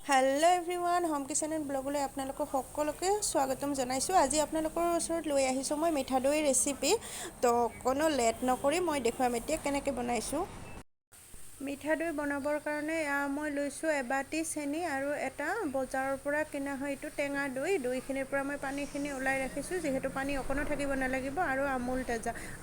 Hello' everyone, home kitchen and ব্লগলৈ আপোনালোকক সকলোকে স্বাগতম জনাইছোঁ। আজি আপোনালোকৰ ওচৰত লৈ আহিছোঁ মই মিঠা দৈৰ ৰেচিপি। তো কোনো লেট নকৰি মই দেখুৱাম এতিয়া কেনেকৈ বনাইছোঁ। মিঠা দৈ বনাবৰ কাৰণে মই লৈছোঁ এবাটি চেনি আৰু এটা বজাৰৰ পৰা কিনা হয় এইটো টেঙা দৈখিনিৰ পৰা মই পানীখিনি ওলাই ৰাখিছোঁ, যিহেতু পানী অকণো থাকিব নালাগিব। আৰু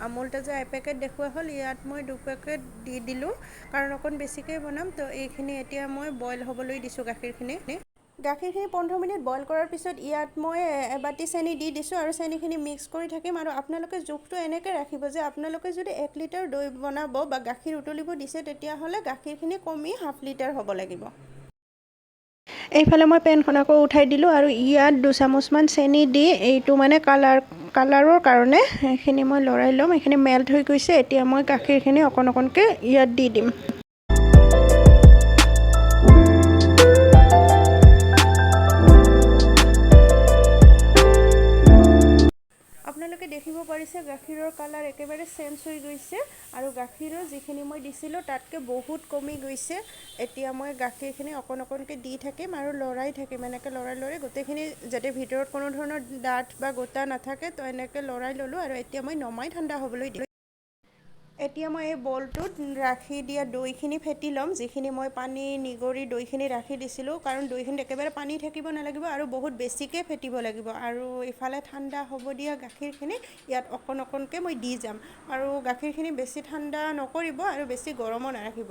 আমুল তাজা এপেকেট দেখুওৱা হ'ল, ইয়াত মই 2 পেকেট দি দিলোঁ কাৰণ অকণ বেছিকৈ বনাম। তো এইখিনি এতিয়া মই বইল হ'বলৈ দিছোঁ গাখীৰখিনি 15 মিনিট বইল কৰাৰ পিছত ইয়াত মই এবাটি চেনি দি দিছোঁ আৰু চেনিখিনি মিক্স কৰি থাকিম। আৰু আপোনালোকে জোখটো এনেকৈ ৰাখিব যে আপোনালোকে যদি 1 লিটাৰ দৈ বনাব বা গাখীৰ উতলিব দিছে তেতিয়াহ'লে গাখীৰখিনি কমি হাফ লিটাৰ হ'ব লাগিব। এইফালে মই পেনখন আকৌ উঠাই দিলোঁ আৰু ইয়াত 2 চামুচমান চেনি দি এইটো মানে কালাৰৰ কাৰণে এইখিনি মই লৰাই ল'ম। এইখিনি মেল্ট হৈ গৈছে, এতিয়া মই গাখীৰখিনি অকণকৈ ইয়াত দি দিম। আপোনালোকে দেখিব পাৰিছে গাখীৰৰ কালাৰ একেবাৰে চেঞ্জ হৈ গৈছে আৰু গাখীৰৰ যিখিনি মই দিছিলোঁ তাতকৈ বহুত কমি গৈছে। এতিয়া মই গাখীৰখিনি অকণকৈ দি থাকিম আৰু লৰাই থাকিম, এনেকৈ লৰাই গোটেইখিনি যাতে ভিতৰত কোনো ধৰণৰ ডাঠ বা গোটা নাথাকে। তো এনেকৈ লৰাই ল'লোঁ আৰু এতিয়া মই নমাই ঠাণ্ডা হ'বলৈ দিম। এতিয়া মই এই বলটোত ৰাখি দিয়া দৈখিনি ফেটি ল'ম, যিখিনি মই পানী নিগৰি দৈখিনি ৰাখি দিছিলোঁ। কাৰণ দৈখিনিত একেবাৰে পানী থাকিব নালাগিব আৰু বহুত বেছিকৈ ফেটিব লাগিব। আৰু ইফালে ঠাণ্ডা হ'ব দিয়া গাখীৰখিনি ইয়াত অকণকৈ মই দি যাম। আৰু গাখীৰখিনি বেছি ঠাণ্ডা নকৰিব আৰু বেছি গৰমো নাৰাখিব।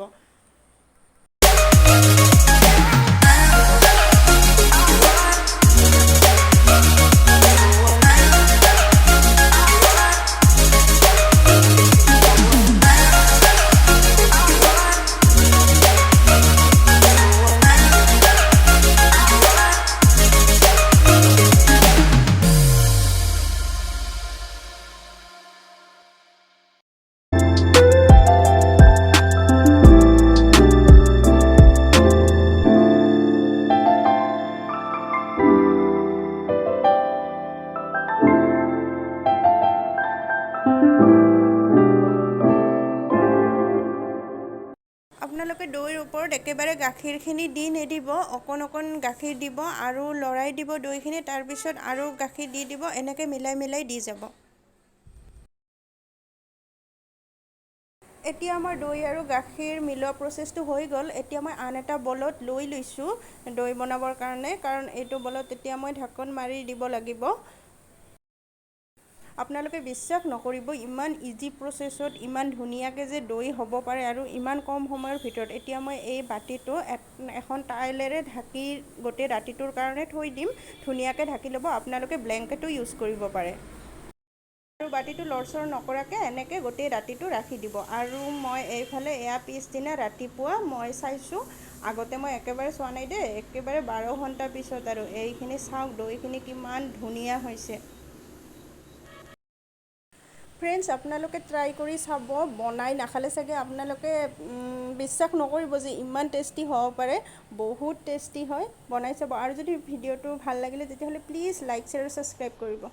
আপোনালোকে দৈৰ ওপৰত একেবাৰে গাখীৰখিনি দি নিদিব, অকণ গাখীৰ দিব আৰু লৰাই দিব দৈখিনি, তাৰপিছত আৰু গাখীৰ দি দিব, এনেকৈ মিলাই দি যাব। এতিয়া আমাৰ দৈ আৰু গাখীৰ মিলোৱা প্ৰচেছটো হৈ গ'ল। এতিয়া মই আন এটা বলত লৈ লৈছোঁ দৈ বনাবৰ কাৰণে, কাৰণ এইটো বলত এতিয়া মই ঢাকন মাৰি দিব লাগিব। আপোনালোকে বিশ্বাস নকৰিব, ইমান ইজি প্ৰচেছত ইমান ধুনীয়াকৈ যে দৈ হ'ব পাৰে আৰু ইমান কম সময়ৰ ভিতৰত। এতিয়া মই এই বাতিটো এখন টাৱেলেৰে ঢাকি গোটেই ৰাতিটোৰ কাৰণে থৈ দিম। ধুনীয়াকৈ ঢাকি ল'ব, আপোনালোকে ব্লেংকেটো ইউজ কৰিব পাৰে। আৰু বাতিটো লৰচৰ নকৰাকৈ এনেকৈ গোটেই ৰাতিটো ৰাখি দিব। আৰু মই এইফালে পিছদিনা ৰাতিপুৱা মই চাইছোঁ, আগতে মই একেবাৰে চোৱা নাই দেই, একেবাৰে 12 ঘণ্টাৰ পিছত আৰু এইখিনি চাওক দৈখিনি কিমান ধুনীয়া হৈছে। ফ্ৰেণ্ডছ, আপোনালোকে ট্ৰাই কৰি চাব, বনাই নাখালে চাগে আপোনালোকে বিশ্বাস নকৰিব যে ইমান টেষ্টি হ'ব পাৰে। বহুত টেষ্টি হয়, বনাই চাব। আৰু যদি ভিডিঅ'টো ভাল লাগিলে তেতিয়াহ'লে প্লিজ লাইক, শ্বেয়াৰ আৰু ছাবস্ক্ৰাইব কৰিব।